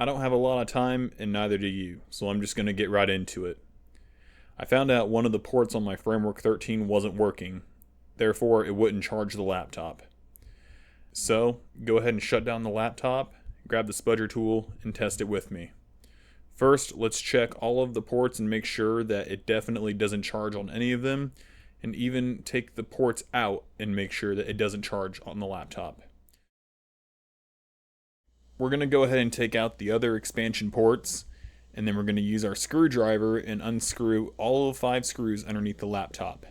I don't have a lot of time and neither do you, so I'm just going to get right into it. I found out one of the ports on my Framework 13 wasn't working, therefore it wouldn't charge the laptop. So, go ahead and shut down the laptop, grab the spudger tool, and test it with me. First, let's check all of the ports and make sure that it definitely doesn't charge on any of them, and even take the ports out and make sure that it doesn't charge on the laptop. We're going to go ahead and take out the other expansion ports, and then we're going to use our screwdriver and unscrew all of 5 screws underneath the laptop.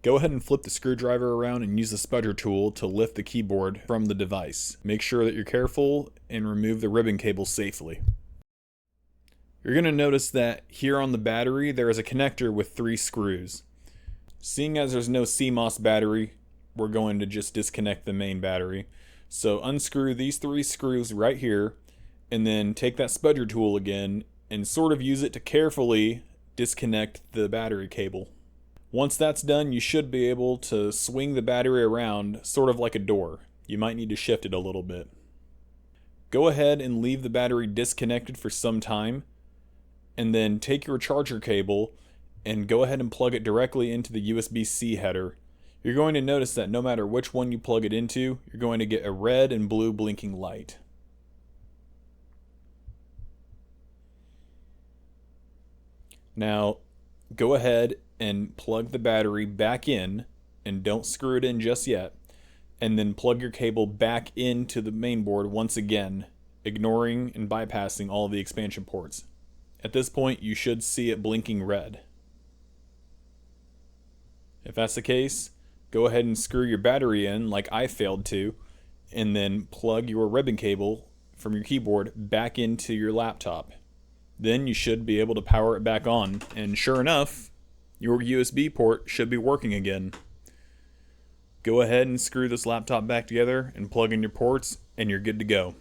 Go ahead and flip the screwdriver around and use the spudger tool to lift the keyboard from the device. Make sure that you're careful and remove the ribbon cable safely. You're going to notice that here on the battery there is a connector with 3 screws. Seeing as there's no CMOS battery, we're going to just disconnect the main battery. So unscrew these 3 screws right here, and then take that spudger tool again and sort of use it to carefully disconnect the battery cable. Once that's done, you should be able to swing the battery around sort of like a door. You might need to shift it a little bit. Go ahead and leave the battery disconnected for some time, and then take your charger cable and go ahead and plug it directly into the USB-C header. You're going to notice that no matter which one you plug it into, you're going to get a red and blue blinking light. Now, go ahead and plug the battery back in, and don't screw it in just yet, and then plug your cable back into the mainboard once again, ignoring and bypassing all of the expansion ports. At this point, you should see it blinking red. If that's the case, go ahead and screw your battery in like I failed to, and then plug your ribbon cable from your keyboard back into your laptop. Then you should be able to power it back on, and sure enough, your USB port should be working again. Go ahead and screw this laptop back together and plug in your ports, and you're good to go.